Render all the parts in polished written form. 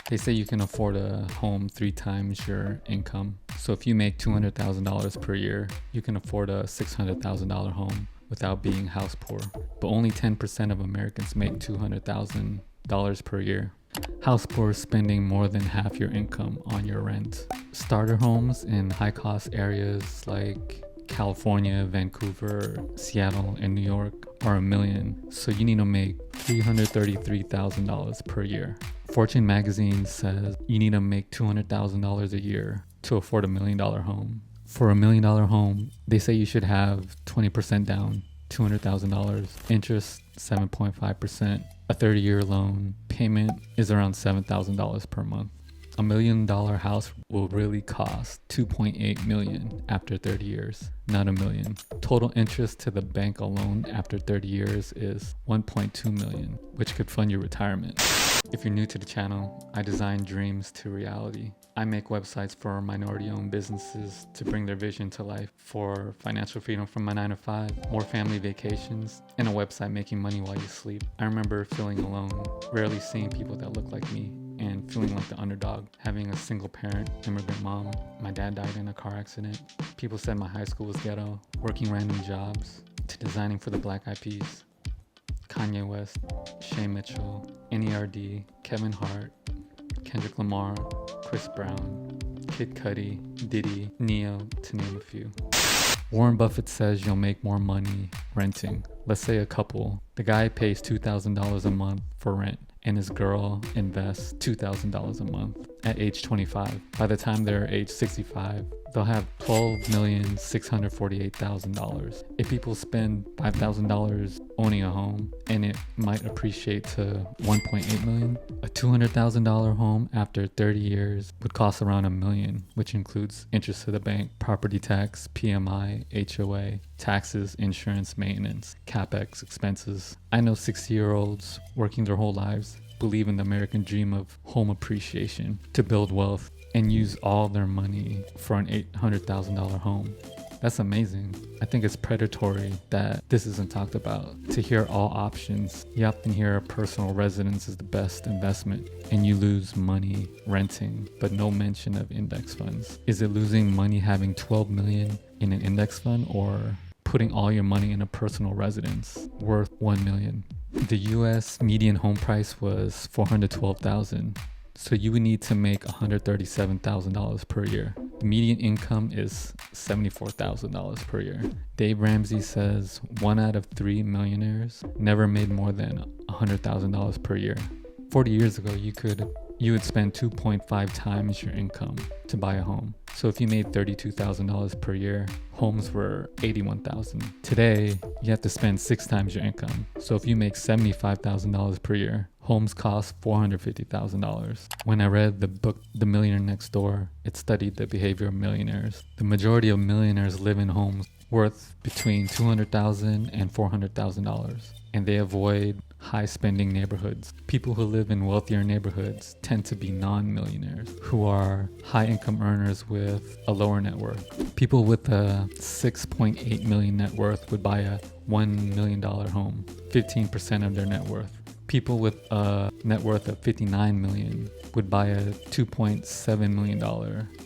They say you can afford a home 3 times your income. So if you make $200,000 per year, you can afford a $600,000 home without being house poor. But only 10% of Americans make $200,000 per year. House poor is spending more than half your income on your rent. Starter homes in high-cost areas like California, Vancouver, Seattle, and New York are $1 million. So you need to make $333,000 per year. Fortune magazine says you need to make $200,000 a year to afford $1 million home. For $1 million home, they say you should have 20% down, $200,000, interest 7.5%, a 30-year loan, payment is around $7,000 per month. $1 million house will really cost $2.8 million after 30 years, not $1 million. Total interest to the bank alone after 30 years is $1.2 million, which could fund your retirement. If you're new to the channel, I design dreams to reality. I make websites for minority-owned businesses to bring their vision to life, for financial freedom from my 9-to-5, more family vacations, and a website making money while you sleep. I remember feeling alone, rarely seeing people that look like me, and feeling like the underdog, having a single parent, immigrant mom. My dad died in a car accident. People said my high school was ghetto, working random jobs, to designing for the Black Eyed Peas, Kanye West, Shay Mitchell, N.E.R.D, Kevin Hart, Kendrick Lamar, Chris Brown, Kid Cudi, Diddy, Neo, to name a few. Warren Buffett says you'll make more money renting. Let's say a couple. The guy pays $2,000 a month for rent, and his girl invests $2,000 a month at age 25. By the time they're age 65, they'll have $12,648,000. If people spend $5,000 owning a home, and it might appreciate to $1.8 million, a $200,000 home after 30 years would cost around $1 million, which includes interest to the bank, property tax, PMI, HOA, taxes, insurance, maintenance, CapEx, expenses. I know 60-year-olds working their whole lives believe in the American dream of home appreciation to build wealth and use all their money for an $800,000 home. That's amazing. I think it's predatory that this isn't talked about. To hear all options, you often hear a personal residence is the best investment and you lose money renting, but no mention of index funds. Is it losing money having 12 million in an index fund, or putting all your money in a personal residence worth 1 million? The US median home price was $412,000. So you would need to make $137,000 per year. The median income is $74,000 per year. Dave Ramsey says 1 out of 3 millionaires never made more than $100,000 per year. 40 years ago, you would spend 2.5 times your income to buy a home. So if you made $32,000 per year, homes were $81,000. Today, you have to spend 6 times your income. So if you make $75,000 per year, homes cost $450,000. When I read the book The Millionaire Next Door, it studied the behavior of millionaires. The majority of millionaires live in homes worth between $200,000 and $400,000, and they avoid high spending neighborhoods. People who live in wealthier neighborhoods tend to be non-millionaires who are high income earners with a lower net worth. People with a 6.8 million net worth would buy a $1 million home, 15% of their net worth. People with a net worth of 59 million would buy a $2.7 million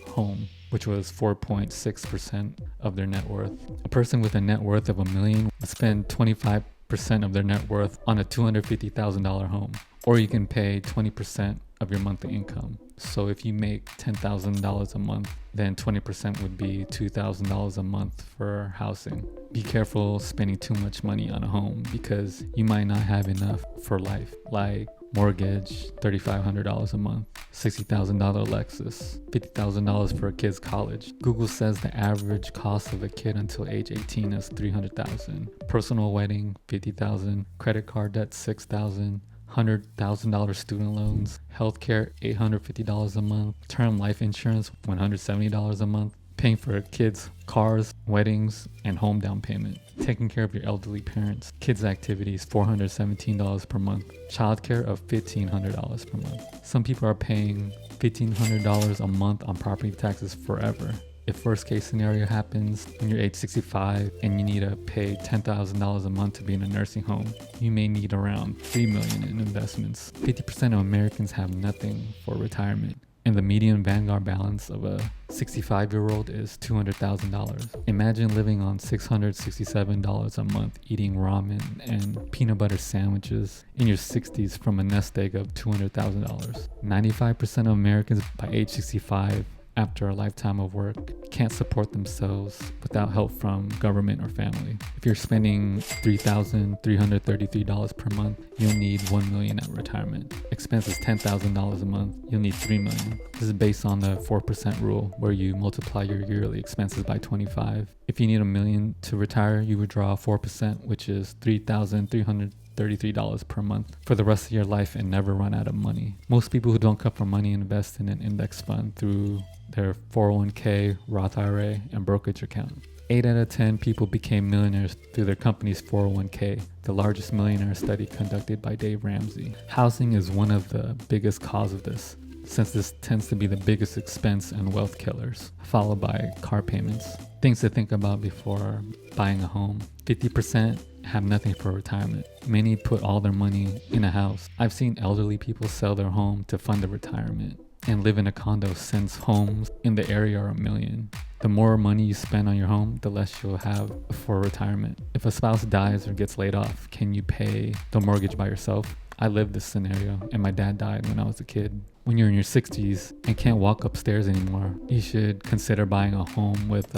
home, which was 4.6% of their net worth. A person with a net worth of $1 million would spend 25% of their net worth on a $250,000 home, or you can pay 20% of your monthly income. So if you make $10,000 a month, then 20% would be $2,000 a month for housing. Be careful spending too much money on a home, because you might not have enough for life, like mortgage, $3,500 a month, $60,000 Lexus, $50,000 for a kid's college. Google says the average cost of a kid until age 18 is $300,000. Personal wedding, $50,000. Credit card debt, $6,000. $100,000 student loans. Healthcare, $850 a month. Term life insurance, $170 a month. Paying for kids' cars, weddings, and home down payment. Taking care of your elderly parents. Kids' activities, $417 per month. Childcare of $1,500 per month. Some people are paying $1,500 a month on property taxes forever. If worst case scenario happens when you're age 65 and you need to pay $10,000 a month to be in a nursing home, you may need around $3 million in investments. 50% of Americans have nothing for retirement, and the median Vanguard balance of a 65-year-old is $200,000. Imagine living on $667 a month, eating ramen and peanut butter sandwiches in your 60s from a nest egg of $200,000. 95% of Americans by age 65 after a lifetime of work can't support themselves without help from government or family. If you're spending $3,333 per month, you'll need $1 million at retirement. Expenses $10,000 a month, you'll need $3 million. This is based on the 4% rule, where you multiply your yearly expenses by 25. If you need $1 million to retire, you withdraw 4%, which is $3,333 per month for the rest of your life and never run out of money. Most people who don't come from money invest in an index fund through their 401k, Roth IRA, and brokerage account. 8 out of 10 people became millionaires through their company's 401k, the largest millionaire study conducted by Dave Ramsey. Housing is one of the biggest causes of this, since this tends to be the biggest expense and wealth killers, followed by car payments. Things to think about before buying a home. 50% have nothing for retirement. Many put all their money in a house. I've seen elderly people sell their home to fund their retirement and live in a condo, since homes in the area are $1 million. The more money you spend on your home, the less you'll have for retirement. If a spouse dies or gets laid off, can you pay the mortgage by yourself? I lived this scenario, and my dad died when I was a kid. When you're in your 60s and can't walk upstairs anymore, you should consider buying a home with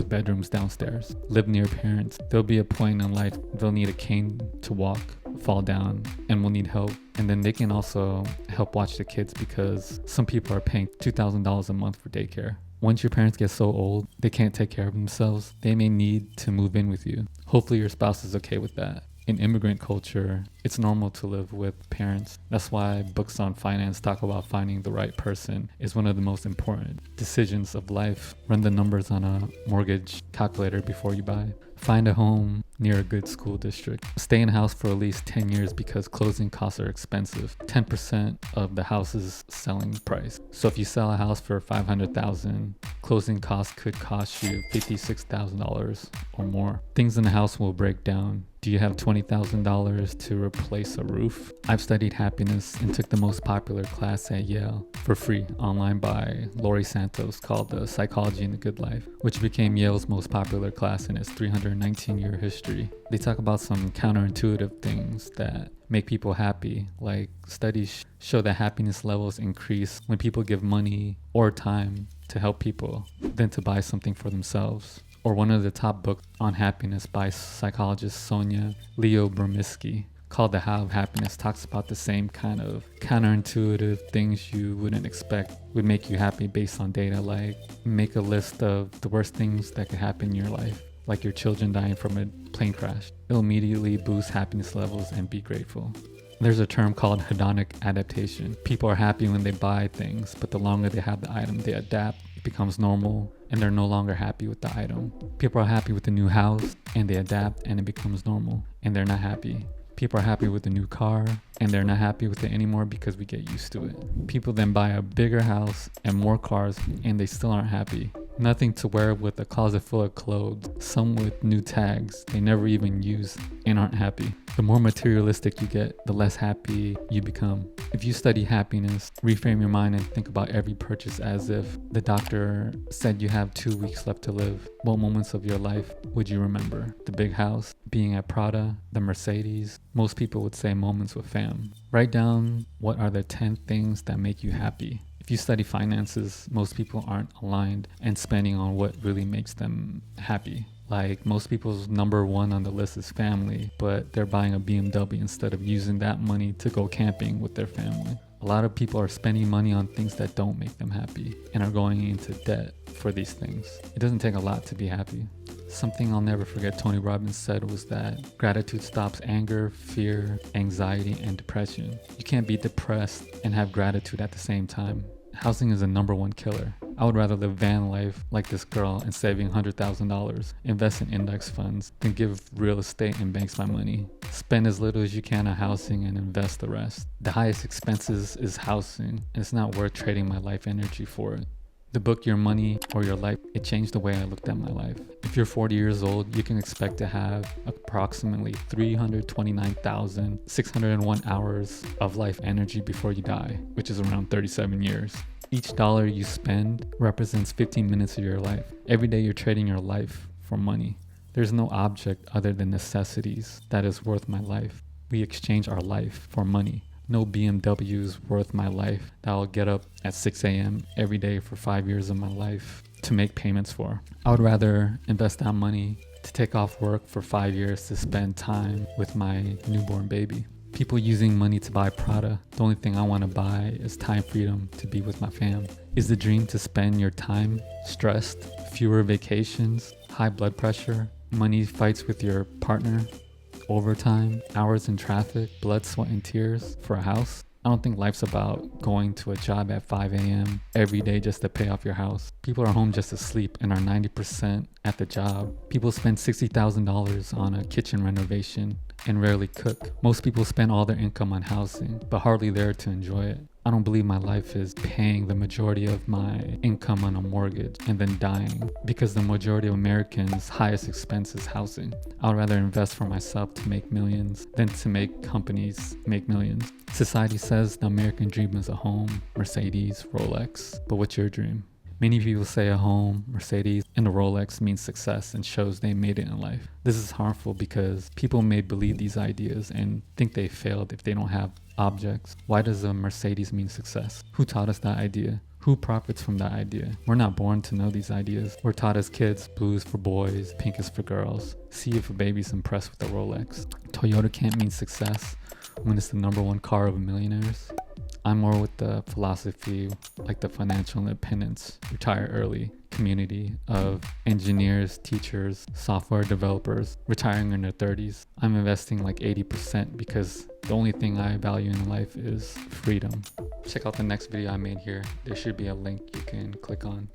bedrooms downstairs. Live near parents. There'll be a point in life they'll need a cane to walk, fall down, and will need help. And then they can also help watch the kids, because some people are paying $2,000 a month for daycare. Once your parents get so old they can't take care of themselves, they may need to move in with you. Hopefully your spouse is okay with that. In immigrant culture, it's normal to live with parents. That's why books on finance talk about finding the right person is one of the most important decisions of life. Run the numbers on a mortgage calculator before you buy. Find a home near a good school district. Stay in a house for at least 10 years because closing costs are expensive. 10% of the house's selling price. So if you sell a house for $500,000, closing costs could cost you $56,000 or more. Things in the house will break down. Do you have $20,000 to replace a roof? I've studied happiness and took the most popular class at Yale for free online by Laurie Santos, called The Psychology in the Good Life, which became Yale's most popular class in its 319-year history. They talk about some counterintuitive things that make people happy, like studies show that happiness levels increase when people give money or time to help people than to buy something for themselves. Or one of the top books on happiness by psychologist Sonia Leo-Bromiski, called The How of Happiness, talks about the same kind of counterintuitive things you wouldn't expect would make you happy based on data, like make a list of the worst things that could happen in your life, like your children dying from a plane crash. It'll immediately boost happiness levels and be grateful. There's a term called hedonic adaptation. People are happy when they buy things, but the longer they have the item, they adapt. It becomes normal and they're no longer happy with the item. People are happy with the new house and they adapt and it becomes normal and they're not happy. People are happy with the new car and they're not happy with it anymore because we get used to it. People then buy a bigger house and more cars and they still aren't happy. Nothing to wear with a closet full of clothes, some with new tags they never even use and aren't happy. The more materialistic you get, the less happy you become. If you study happiness, reframe your mind and think about every purchase as if the doctor said you have 2 weeks left to live. What moments of your life would you remember? The big house, being at Prada, the Mercedes. Most people would say moments with fam. Write down what are the 10 things that make you happy. If you study finances, most people aren't aligned and spending on what really makes them happy. Like most people's number one on the list is family, but they're buying a BMW instead of using that money to go camping with their family. A lot of people are spending money on things that don't make them happy and are going into debt for these things. It doesn't take a lot to be happy. Something I'll never forget Tony Robbins said was that gratitude stops anger, fear, anxiety, and depression. You can't be depressed and have gratitude at the same time. Housing is the number one killer. I would rather live van life like this girl and saving $100,000, invest in index funds, than give real estate and banks my money. Spend as little as you can on housing and invest the rest. The highest expenses is housing, and it's not worth trading my life energy for it. The book Your Money or Your Life, it changed the way I looked at my life. If you're 40 years old, you can expect to have approximately 329,601 hours of life energy before you die, which is around 37 years. Each dollar you spend represents 15 minutes of your life. Every day you're trading your life for money. There's no object other than necessities that is worth my life. We exchange our life for money. No BMW is worth my life that I'll get up at 6 a.m. every day for 5 years of my life to make payments for. I would rather invest that money to take off work for 5 years to spend time with my newborn baby. People using money to buy Prada. The only thing I want to buy is time freedom to be with my fam. Is the dream to spend your time stressed, fewer vacations, high blood pressure, money fights with your partner, overtime, hours in traffic, blood, sweat, and tears for a house? I don't think life's about going to a job at 5 a.m. every day just to pay off your house. People are home just to sleep and are 90% at the job. People spend $60,000 on a kitchen renovation and rarely cook. Most people spend all their income on housing, but hardly there to enjoy it. I don't believe my life is paying the majority of my income on a mortgage and then dying, because the majority of Americans' highest expense is housing. I would rather invest for myself to make millions than to make companies make millions. Society says the American dream is a home, Mercedes, Rolex, but what's your dream? Many people say a home, Mercedes, and a Rolex means success and shows they made it in life. This is harmful because people may believe these ideas and think they failed if they don't have objects. Why does a Mercedes mean success? Who taught us that idea? Who profits from that idea? We're not born to know these ideas. We're taught as kids, blue is for boys, pink is for girls. See if a baby's impressed with a Rolex. Toyota can't mean success when it's the number one car of millionaires. I'm more with the philosophy, like the financial independence, retire early community of engineers, teachers, software developers, retiring in their 30s. I'm investing like 80% because the only thing I value in life is freedom. Check out the next video I made here. There should be a link you can click on.